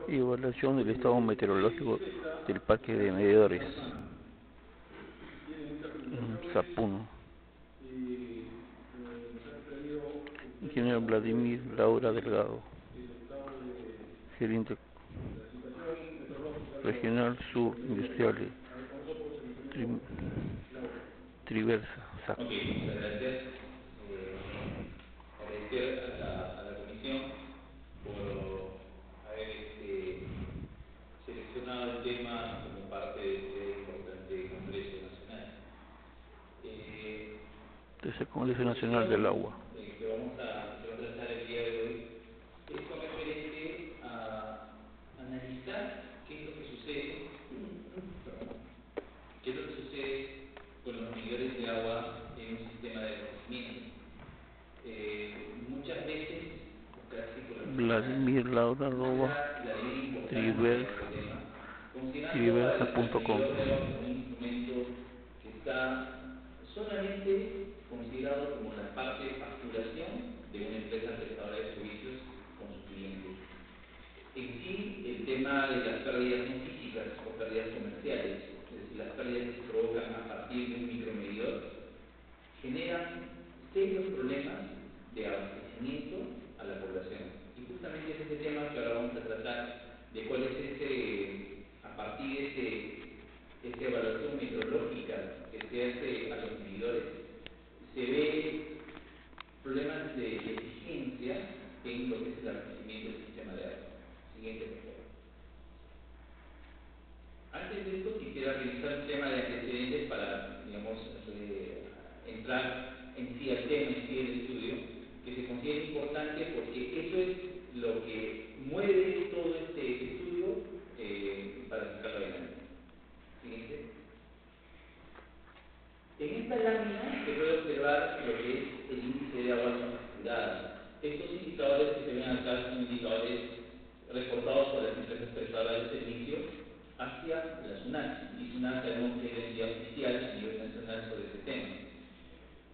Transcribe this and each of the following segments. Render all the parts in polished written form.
Evaluación del estado meteorológico del parque de medidores. SAP-1. Ingeniero Vladimir Laura Delgado, gerente regional sur industrial Triversa, SAC. Ok, muchas gracias. Agradecer a la comisión por haber seleccionado el tema como parte de este importante Congreso Nacional. Desde el Congreso Nacional del Agua. Que vamos a tratar el día de hoy es con referente a analizar qué es lo que sucede, con los medidores de agua en un sistema de abastecimiento. Muchas veces, casi por la Vladimir Laura Triversa.com. un instrumento que está solamente considerado como la parte de facturación de una empresa prestadora de servicios con sus clientes. En sí, el tema de las pérdidas no físicas o pérdidas comerciales, es decir, las pérdidas que se provocan a partir de un micromedidor, generan serios problemas de abastecimiento a la población. Y justamente es ese tema que ahora vamos a tratar, de cuál es a partir de esa evaluación meteorológica que se hace a los medidores, se ve problemas de eficiencia en lo que es el abastecimiento del sistema de agua. Siguiente, por favor. Antes de esto, quisiera revisar un tema de antecedentes para, digamos, entrar en sí al tema, en sí del estudio, que se considera importante porque eso es lo que mueve todo este estudio para sacarlo adelante. Siguiente. En esta lámina se puede observar lo que es el índice de agua saturada. Estos indicadores que se ven acá son indicadores reportados por las empresas prestadoras de servicios hacia la SUNAT. Y SUNAT sabemos que es la entidad oficial a nivel nacional sobre este tema.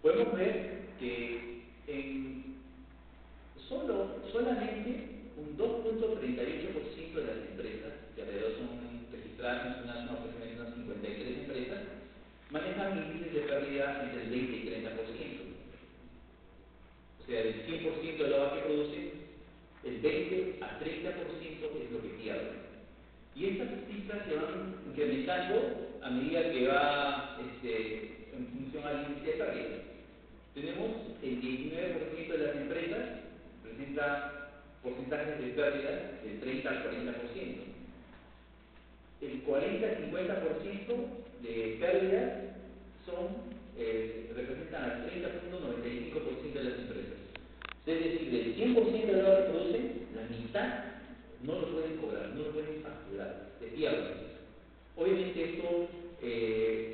Podemos ver que solamente un 2.38% de las empresas, que alrededor son registradas en SUNAT, son aproximadamente unas 53 empresas, manejan índices de pérdida entre el 20 y 30%. O sea, del 100% del agua que producen, el 20 a 30% es lo que pierden. Y estas cifras se van incrementando a medida que va en función al índice de pérdida. Tenemos el 19% de las empresas presenta porcentajes de pérdida del 30 al 40%. El 40-50% de pérdidas representan al 30.95% de las empresas. Es decir, del 100% de agua que producen, la mitad no lo pueden cobrar, no lo pueden facturar, se pierden. Obviamente esto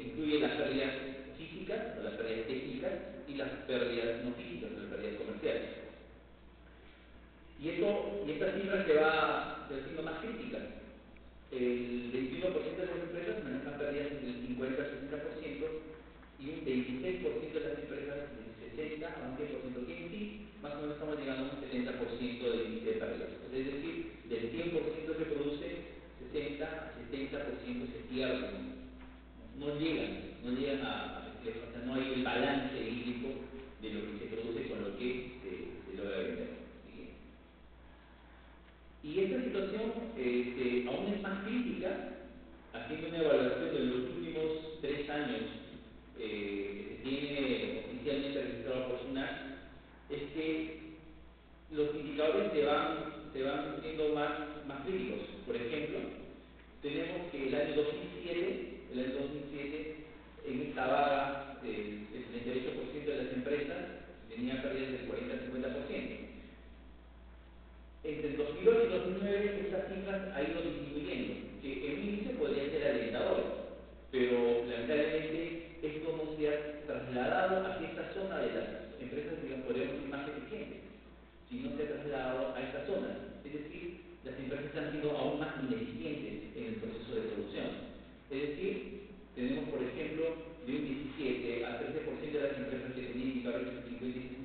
incluye las pérdidas físicas, o las pérdidas técnicas, y las pérdidas no físicas, las pérdidas comerciales. Y esta cifra se va haciendo más crítica. El 21% de las empresas manejan pérdidas entre el 50 al 60% y un 26% de las empresas del 60 a un 100%, que en sí más o menos estamos llegando a un 70% del índice de pérdidas. Es decir, del 100% que produce, 60 a 70% se pierden. No llegan a reflejar, o sea, no hay el balance hídrico de lo que se produce con lo que se logra vender. Y esta situación aún es más crítica, haciendo una evaluación de los últimos 3 años que se tiene oficialmente registrado por SUNAT, es que los indicadores se van siendo más críticos. Por ejemplo, tenemos que el año 2007, en esta vaga, el 38% de las empresas tenía pérdidas del 40 al 50%. Entre el 2008 y 2009 estas cifras han ido disminuyendo, que en un inicio podría ser alentador, pero lamentablemente esto no se ha trasladado hacia esta zona de las empresas que podríamos decir más eficientes, sino se ha trasladado a esta zona. Es decir, las empresas están siendo aún más ineficientes en el proceso de producción. Es decir, tenemos por ejemplo de un 17 al 13% de las empresas que tenían indicadores de 50 y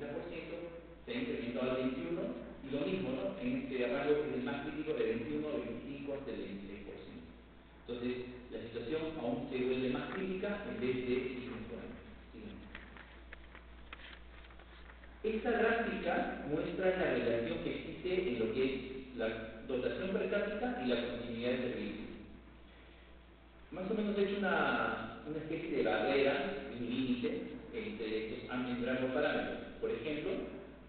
se ha incrementado al 21, y lo mismo, ¿no? En este rango que es el más crítico, de 21 a 25 hasta el 26%. Entonces, la situación aún se vuelve más crítica en vez de ir mejorando. Esta gráfica muestra la relación que existe en lo que es la dotación per cápita y la continuidad de servicio. Más o menos he hecho una especie de barrera, un límite entre estos ambos parámetros. Por ejemplo,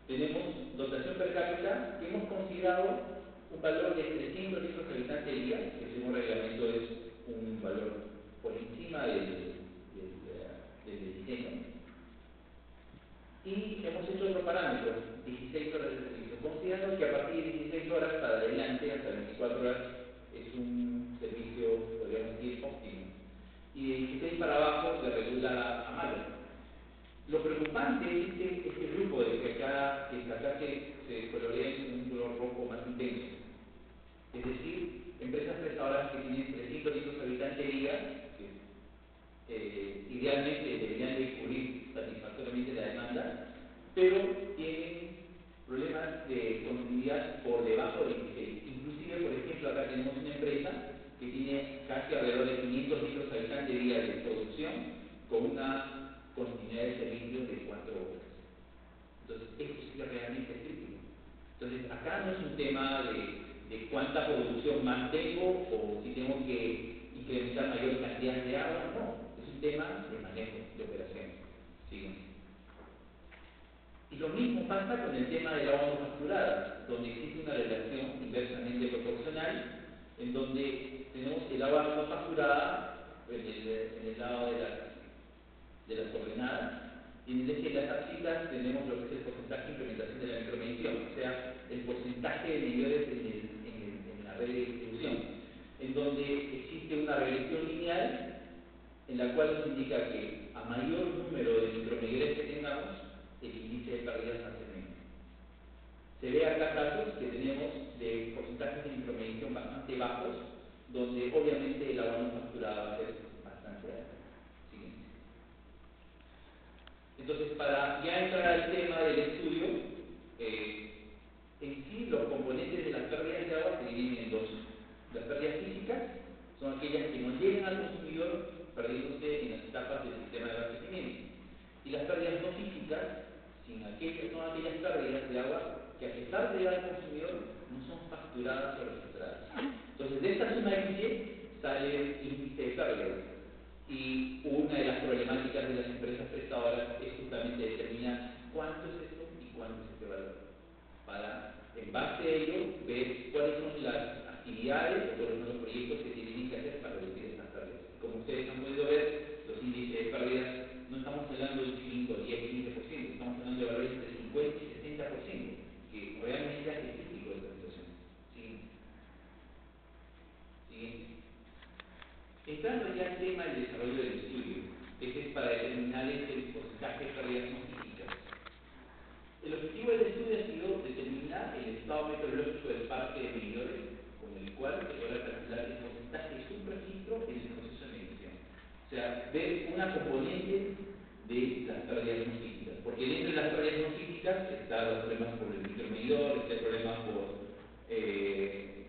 tenemos dotación per cápita que hemos considerado un valor de 300 litros por habitante día, que según reglamento es un valor por encima del diseño. Y hemos hecho otro parámetro, 16 horas de servicio, considerando que a partir de 16 horas para adelante, hasta 24 horas, es un servicio, podríamos decir, óptimo. Y de 16 para abajo se regula a malo. Lo preocupante es este grupo de que acá se colorea en un color rojo más intenso. Es decir, empresas prestadoras que tienen 300 litros por habitante día, que idealmente deberían de cubrir satisfactoriamente la demanda, pero tienen problemas de continuidad por debajo de 16. Inclusive, por ejemplo, acá tenemos una empresa que tiene casi alrededor de 500 litros por habitante día de producción, con una continuidad de servicio de 4 horas. Entonces, esto sí que realmente es crítico. Entonces, acá no es un tema de cuánta producción mantengo o si tengo que incrementar mayor cantidad de agua, no. Es un tema de manejo, de operación. ¿Sí? Y lo mismo pasa con el tema del agua no facturada, donde existe una relación inversamente proporcional, en donde tenemos el agua no facturada en el lado de las coordenadas, y en el eje de las abscisas tenemos lo que es el porcentaje de implementación de la micromedición, o sea, el porcentaje de medidores en la red de distribución, en donde existe una regresión lineal en la cual nos indica que a mayor número de micromedidores que tengamos, el índice de pérdidas va a ser menor. Se ve acá casos que tenemos de porcentajes de micromedición bastante bajos, donde obviamente el agua no facturada va a ser bastante alta. Siguiente. Entonces, para ya entrar al tema del estudio, en sí los componentes de las pérdidas de agua se dividen en dos. Las pérdidas físicas son aquellas que no llegan al consumidor perdiéndose en las etapas del sistema de abastecimiento. Y las pérdidas no físicas son aquellas pérdidas de agua que a pesar de llegar al consumidor no son facturadas o registradas. Entonces, de esta suma X sale el índice de pérdidas. Y una de las problemáticas de las empresas prestadoras es justamente determinar cuánto es esto y cuánto es este valor. Para, en base a ello, ver cuáles son las actividades o cuáles son los proyectos que tienen que hacer para reducir estas pérdidas. Como ustedes han podido ver, los índices de pérdidas no estamos hablando del 5, 10, 15%, estamos hablando de valores entre 50 y 60%, que realmente es crítico de esta situación. Siguiente. Entrando ya al tema del desarrollo del estudio, este es para determinar el porcentaje de pérdidas no físicas. El objetivo del estudio ha sido determinar el estado meteorológico del parque de medidores, con el cual se podrá calcular el porcentaje de subregistro en el proceso de medición. O sea, ver una componente de las pérdidas no físicas. Porque dentro de las pérdidas no físicas están los problemas por el micromedidor, está el problema por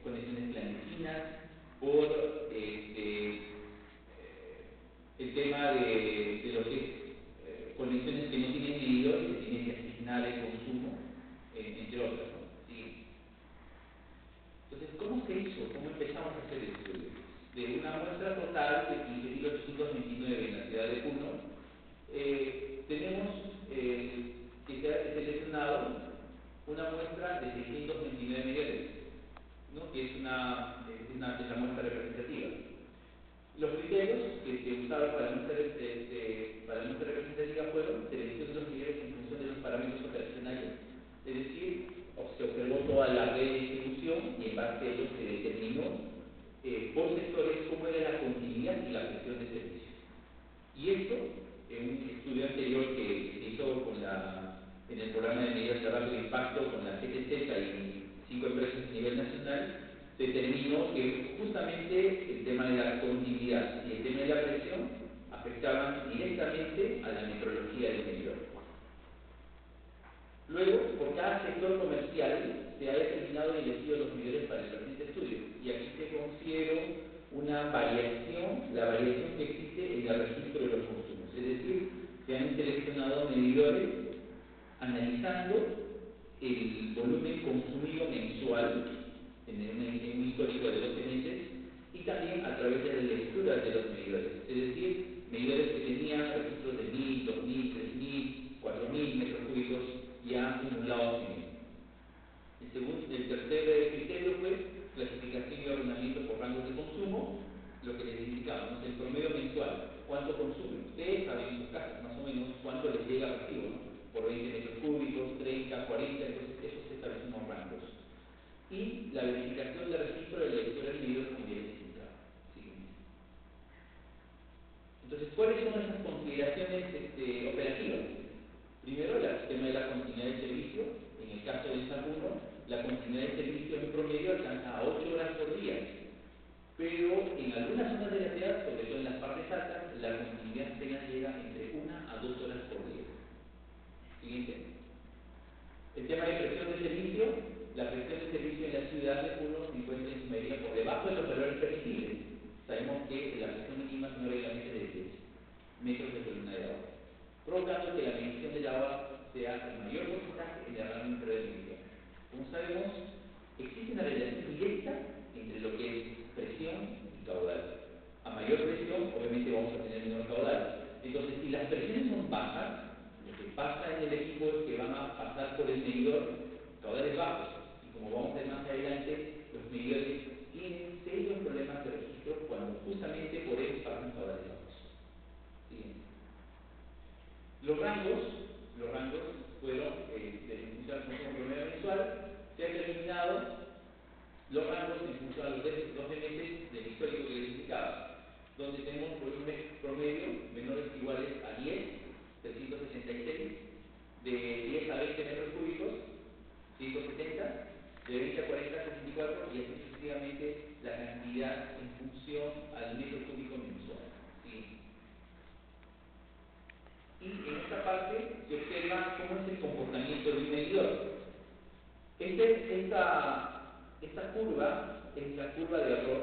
conexiones clandestinas, por el tema de lo que es conexiones que no tienen medidor y se tiene que asignar el consumo, entre otras, ¿no? ¿Sí? Entonces, ¿cómo se hizo? ¿Cómo empezamos a hacer el estudio? De una muestra total de 15.829 en la ciudad de Puno, tenemos que se ha seleccionado una muestra de 629 millones, ¿no? Que es la muestra representativa. Los criterios que se usaron para la muestra representativa fueron selección de los niveles en función de los parámetros operacionales, es decir, se observó toda la red de distribución y en base a ello se determinó por sectores cómo era la continuidad y la presión de servicio. Y esto, en un estudio anterior que se hizo en el programa de medidas de rápido impacto con la GTZ y 5 empresas a nivel nacional, determinó que justamente el tema de la continuidad y el tema de la presión afectaban directamente a la metrología del medidor. Luego, por cada sector comercial se ha determinado y elegido los medidores para el presente estudio. Y aquí se considera una variación, la variación que existe en el registro de los consumos. Es decir, se han seleccionado medidores analizando el volumen consumido mensual en un histórico de 12 meses y también a través de la lectura de los medidores. Es decir, medidores que tenían registros de 1000, 2000, 3000, 4000 metros cúbicos ya acumulados en él. El tercer criterio fue clasificación y ordenamiento por rangos de consumo, lo que les indicábamos, el promedio mensual, cuánto consumen. Ustedes saben en sus casas más o menos cuánto les llega a recibo, ¿no? Por 20 metros cúbicos, 30, 40, entonces esos se establecen unos rangos. Y la verificación de registro de la lectura del medidor como ya les indicaba. Entonces, ¿cuáles son esas consideraciones operativas? Primero, el tema de la continuidad del servicio. En el caso del SAP 1, la continuidad del servicio en promedio alcanza a 8 horas por día. Pero en algunas zonas de la ciudad, sobre todo en las partes altas, la continuidad apenas llega entre 1 a 2 horas por día. Siguiente. El tema de presión de servicio. La presión de servicio en la ciudad de Puno se encuentra en su medida por debajo de los valores permitibles. Sabemos que la presión mínima es un reglamento de 10 metros de columna de agua, provocando que la medición del agua sea el mayor porcentaje en el rango inferior de medición. Como sabemos, existe una relación directa entre lo que es presión y caudal. A mayor presión, obviamente vamos a tener menor caudal. Entonces, si las presiones son bajas, lo que pasa en el equipo es que van a pasar por el medidor caudales bajos. Y como vamos a ver más adelante, los medidores tienen serios problemas de registro cuando justamente por ellos pasan caudales bajos. Siguiente. Los rangos fueron, en función del consumo promedio mensual, se han determinado los rangos en función a los 12 meses del histórico que les indicaba, donde tenemos volumen promedio menores o iguales a 10, 366, de 10 a 20 metros cúbicos, 170, de 20 a 40, 64, y así sucesivamente la cantidad en función al metro cúbico mensual. ¿Sí? Y en esta parte se observa cómo es el comportamiento de un medidor. Esta curva es la curva de error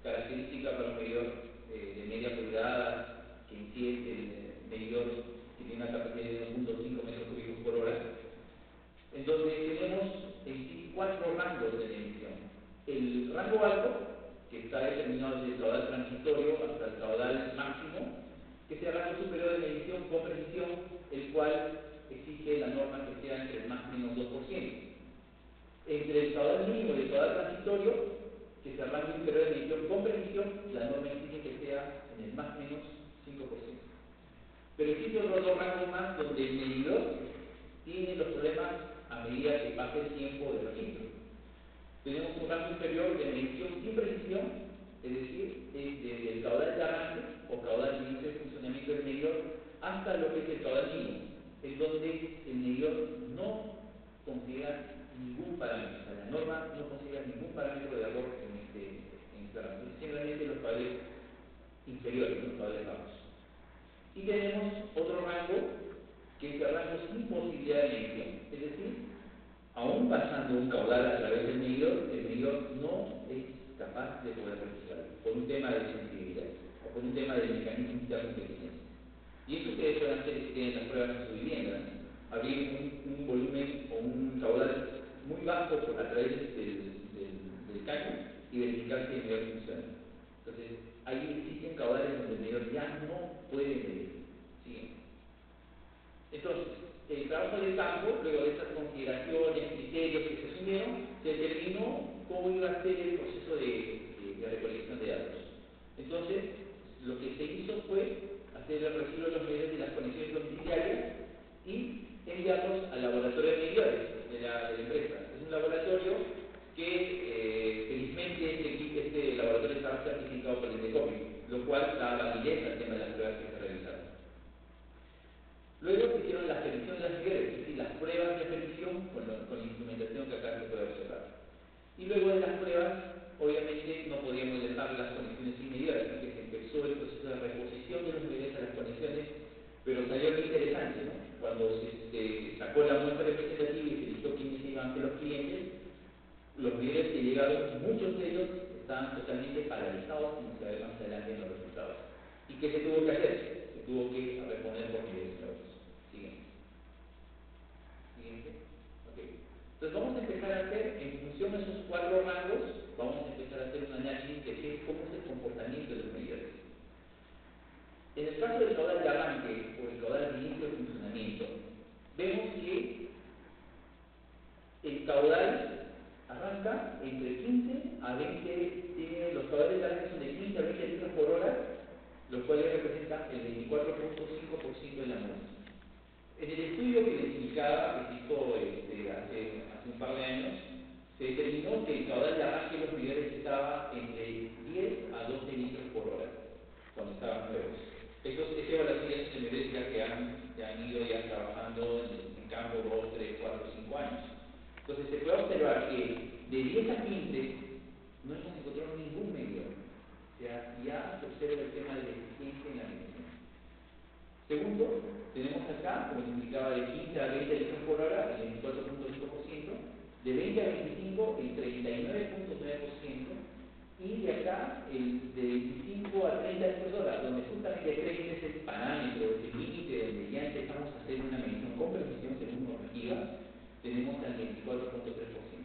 característica para un medidor de media pulgada que incide el medidor que tiene una capacidad de 1.5 metros cúbicos por hora, en donde tenemos en sí 4 rangos de medición. El rango alto, que está determinado desde el caudal transitorio hasta el caudal máximo, que sea el rango superior de medición con precisión, el cual exige la norma que sea entre el más menos 2%. Entre el caudal mínimo y el caudal transitorio, que sea el rango inferior de medición con precisión, la norma exige que sea en el más menos 5%. Pero existe otros 2 rangos más donde el medidor tiene los problemas a medida que pase el tiempo de registro. Tenemos un rango inferior de medición sin precisión, es decir, desde el caudal de arranque o caudal de inicio de funcionamiento del medidor hasta lo que es el caudal mínimo, en donde el medidor no considera ningún parámetro, o sea, la norma no considera ningún parámetro de error en este rango, simplemente los caudales inferiores, los caudales bajos. Y tenemos otro rango, que es el rango sin posibilidad de medición, es decir, aún pasando un caudal a través del medidor no es capaz de poder registrarlo, por un tema de sensibilidad o por un tema del mecanismo interno que tiene. Y eso ustedes pueden hacer si tienen las pruebas en su vivienda, abrir un volumen o un caudal muy bajo a través del caño y verificar si el medidor funciona. Entonces, ahí existen caudales donde el medidor ya no puede medir. ¿Sí? Entonces, el trabajo de campo, luego de estas consideraciones, criterios que se asumieron, se determinó cómo iba a ser el proceso de recolección de datos. Entonces, lo que se hizo fue hacer el registro de los medios de las conexiones domiciliarias y enviarlos al laboratorio de medidores de la empresa. Es un laboratorio que felizmente este laboratorio estaba certificado por el INDECOPI, lo cual da validez al tema de las pruebas que se realizaron. Luego se hicieron la aferición de las medidores, es decir, las pruebas de aferición con la instrumentación que acá se puede observar. Y luego de las pruebas, obviamente no podíamos dejar las conexiones sin medidores, así que se empezó el proceso de reposición de los medidores a las conexiones, pero salió muy interesante, ¿no? Cuando se sacó la muestra de los niveles que llegaron, muchos de ellos estaban totalmente paralizados, como se ve más adelante en los resultados. ¿Y qué se tuvo que hacer? Se tuvo que reponer por niveles nuevos. Siguiente. Siguiente. Ok. Entonces vamos a empezar a hacer, en función de esos 4 rangos, vamos a empezar a hacer un análisis de cómo es el comportamiento de los medidores. En el caso del caudal de arranque o el caudal de inicio de funcionamiento, vemos que el caudal arranca entre 15 a 20, los caudales de arranque son de 15 a 20 litros por hora, los cuales representan el 24.5% de la muestra. En el estudio que les indicaba, que se hizo hace un par de años, se determinó que el caudal de arranque de los medidores estaba entre 10 a 12 litros por hora, cuando estaban nuevos. Esa evaluación ya se medidores que han ido ya trabajando en campo 2, 3, 4, 5 años. Entonces se puede observar que de 10 a 15 no hemos encontrado ningún medidor. O sea, ya se observa el tema de la eficiencia en la medición. Segundo, tenemos acá, como les indicaba, de 15 a 20 litros por hora, el 24.5%, de 20 a 25, el 39.9%, y de acá, el de 25 a 30 litros por hora, donde justamente 30 es el parámetro, el límite donde ya empezamos a hacer una medición con precisión según normativa, tenemos al 24.3%.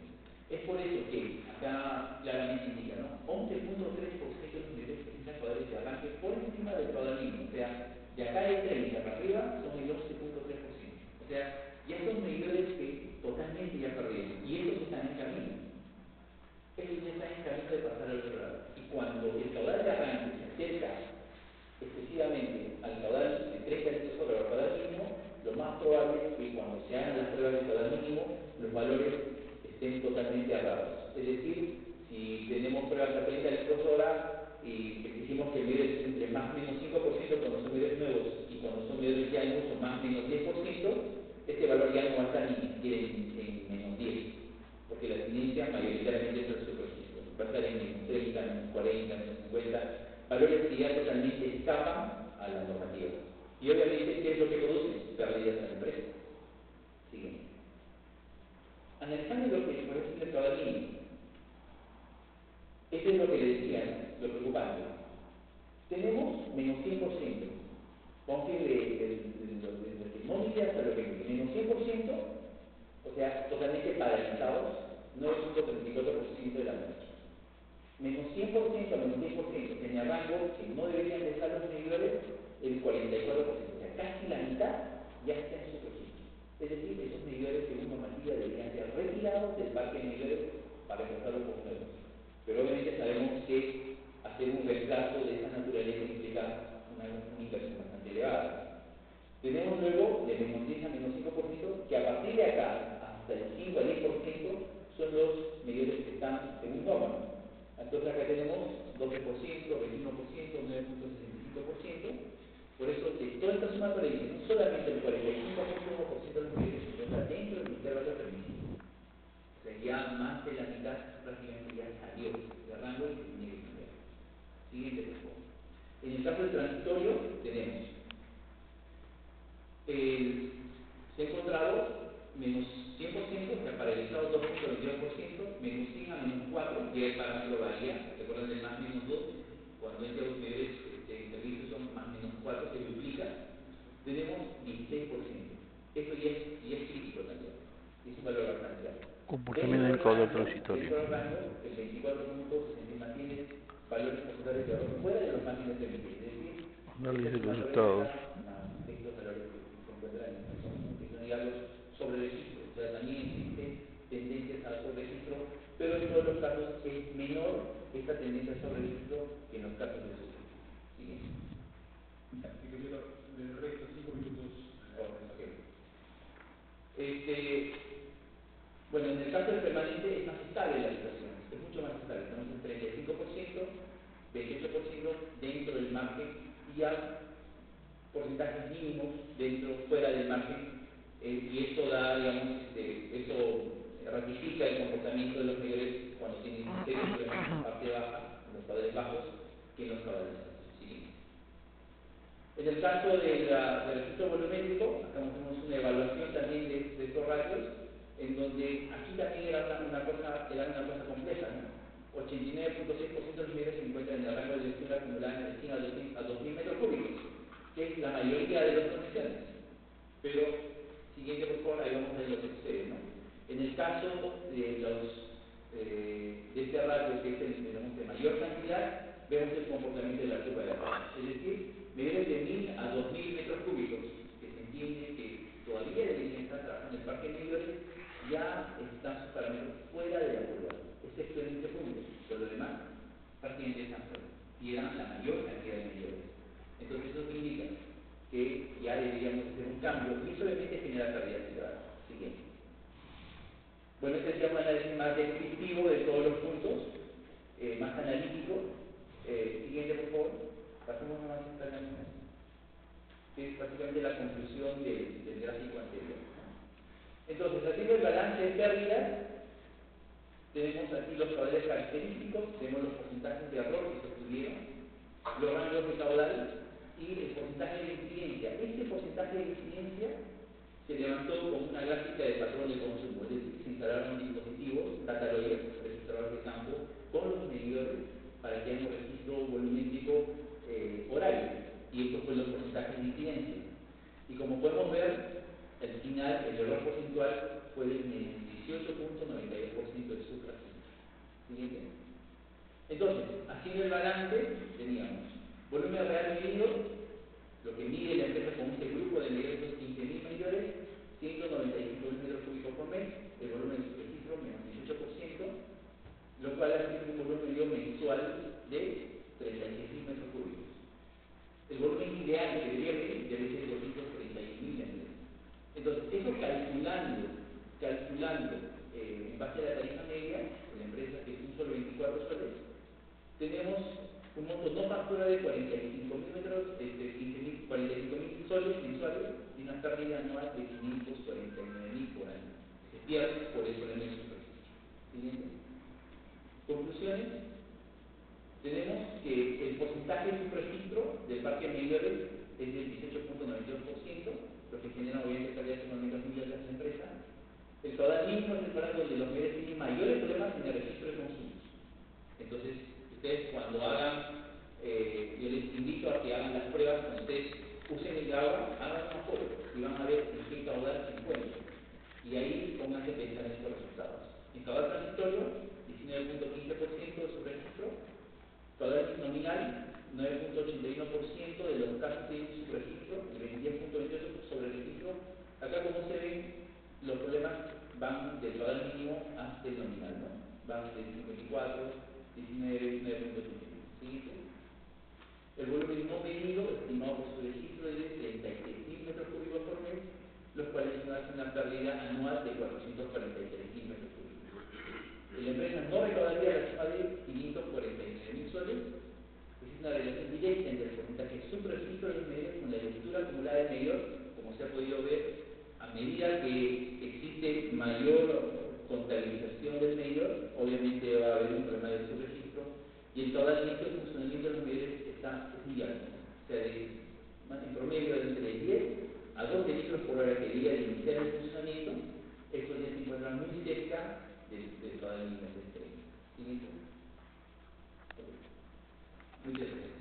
Es por eso que acá claramente indica, ¿no? 11.3% de los niveles presentan caudales de arranque por encima del caudal mínimo. O sea, de acá de 30 para arriba son el 11.3%. O sea, ya son medidores que totalmente ya perdieron. Y estos están en camino. Estos ya están en camino de pasar al otro lado. Y cuando el caudal de arranque se acerca excesivamente al caudal de 30 litros por hora, al caudal mínimo, lo más probable es que cuando se hagan las pruebas del caudal mínimo, los valores estén totalmente errados. Es decir, si tenemos pruebas a 30 litros por hora y exigimos que el medidor esté entre más o menos 5% cuando son medidores nuevos y cuando son medidores ya en uso más o menos 10%, este valor ya no va a estar ni siquiera en menos 10, porque la tendencia mayoritariamente es el superregistro. Va a estar en menos 30, menos 40, menos 50, valores que ya totalmente escapan a la normativa. Y obviamente, ¿qué es lo que produce? Pérdidas a la empresa. Siguiente. Analizando lo que corresponde al caudal mínimo, esto es lo que le decía, lo preocupante. Tenemos menos 100%. Vamos a ir desde lo que no dice hasta lo que dice. Menos 100%, o sea, totalmente paralizados, 9.34% de la muestra. Menos 100% a menos 10%, en el rango que no deberían de estar los medidores, el 44%. O sea, casi la mitad ya está en su registro. Es decir, esos medidores según normativa deberían ser retirados del parque de medidores para reemplazarlos por nuevos. Pero obviamente sabemos que hacer un reemplazo de esa naturaleza implica una inversión bastante elevada. Tenemos luego de menos 10 a menos 5%, que a partir de acá hasta el 5 a 10% son los medidores que están según norma. Entonces acá tenemos 12%, 21%, 9.65%. Por eso de toda esta sumatoria dice, no solamente el 45.1% de los medidores se encuentra dentro del intervalo permitido. O sea, ya más de la mitad prácticamente ya salió de rango y se tiene que cambiar. Siguiente, por favor. En el caso del transitorio tenemos se ha encontrado menos 100%, o sea, para el estado 2.22%, menos 100 a menos 4, y el parámetro varía, recuerdan el más menos 2, cuando entre los niveles de servicio son más menos 4, se duplica, tenemos 16%. Esto ya es crítico también, es un valor bastante alto. Comportamiento del caudal transitorio. Dentro del rango, el 24.6 se mantiene valores porcentajes de error fuera de los márgenes permitidos, es decir, Análisis de resultados. estos valores que se encuentran en el zona, que son digamos sobre registro, o sea, también existen tendencias al sobre registro, pero en todos los casos es menor esta tendencia al sobre registro que en los casos de sucesión. Siguiente. Le resto 5 minutos. Bueno, en el caso del permanente es más estable la situación, es mucho más estable, tenemos un 35%, 28% dentro del margen y ya porcentajes mínimos fuera del margen, y eso da, digamos, eso ratifica el comportamiento de los medidores cuando tienen serios problemas en la parte baja, en los caudales bajos, que en los caudales altos. Siguiente. En el caso del registro volumétrico, acá tenemos una evaluación también de estos ratios, en donde aquí también era una cosa, era una cosa compleja, ¿no? 89.6% de los medidores se encuentran en el rango de lectura acumulada de 100 a 2000 metros cúbicos, que es la mayoría de las condiciones. Pero, siguiente por favor, ahí vamos a ver lo que sucede, ¿no? En el caso de este radio, que es el de mayor cantidad, vemos el comportamiento de la curva de la paz. Es decir, medidores de 1000 a 2000 metros cúbicos, que se entiende que todavía deberían estar trabajando en el parque de medidores, ya están sus parámetros fuera de la curva, excepto en este punto. Por lo demás, prácticamente están fuera. Y eran la mayor cantidad de medidores. Entonces, eso indica que ya deberíamos hacer un cambio y eso obviamente genera pérdida de ciudadanos. Siguiente. Bueno, este sería un análisis más descriptivo de todos los puntos, más analítico. Siguiente, por favor. Pasemos más a esta análisis, que es básicamente la conclusión del gráfico anterior. Entonces, haciendo el balance de pérdidas, tenemos aquí los caudales característicos, tenemos los porcentajes de error que se obtuvieron, los rangos de caudal y el porcentaje de incidencia. Este porcentaje de incidencia se levantó con una gráfica de patrón de consumo, es decir, se instalaron dispositivos, data lawyers, registradores de campo, con los medidores para que haya un registro volumétrico horario, y estos fueron los porcentajes de incidencia. Y como podemos ver, al final el error porcentual fue del 18.92% de su fracción. Siguiente. Entonces, haciendo el balance, teníamos volumen real medido, lo que mide la empresa con este grupo de medidores, 15.000 medidores, 195.000 metros cúbicos por mes, el volumen de su registro menos 18%, lo cual hace un volumen medio mensual de 36.000 metros cúbicos. El volumen ideal que debería medir debe ser 231.000 metros. Entonces, eso calculando en base a la tarifa media de la empresa, que es un solo 24 soles, tenemos un monto no facturado de 45.000 metros, 45.000 soles mensuales y una pérdida anual de 549.000 por año. Se pierde por eso en el superficie. Siguiente. Conclusiones. Tenemos que el porcentaje de subregistro del parque de medidores es del 18.92%, lo que genera obviamente pérdidas económicas muy altas a la empresa. El caudal mínimo es el parámetro donde los medidores tienen mayores problemas en el registro de consumos. Entonces, ustedes cuando hagan, yo les invito a que hagan las pruebas, cuando ustedes usen el agua, hagan una foto y van a ver en qué caudal se encuentra. Y ahí pónganse a pensar en estos resultados. En caudal transitorio, 19.15% de su registro. Caudal nominal, 9.81% de los casos tienen su registro, el 10.28% sobre el registro. Acá, como se ven, los problemas van del caudal mínimo hasta el nominal, ¿no? Van del 54, 19, 9.85. Siguiente. El volumen no medido, estimado por su registro, es de 36.000 metros cúbicos por mes, los cuales hacen una pérdida anual de 443.000 metros cúbicos. La empresa no recaudaría la suma de 549.000 soles. Es una relación directa entre el porcentaje de subregistro de los medidores con la lectura acumulada del medidor, como se ha podido ver, a medida que existe mayor contabilización del medidor, obviamente va a haber un problema de subregistro, y el caudal neto de funcionamiento de los medidores es muy alto, o sea, en promedio de entre 10 a 12 litros por hora que debería de iniciar el funcionamiento. Estos ya se encuentran muy cerca del caudal mínimo de este. Siguiente. Muchas gracias.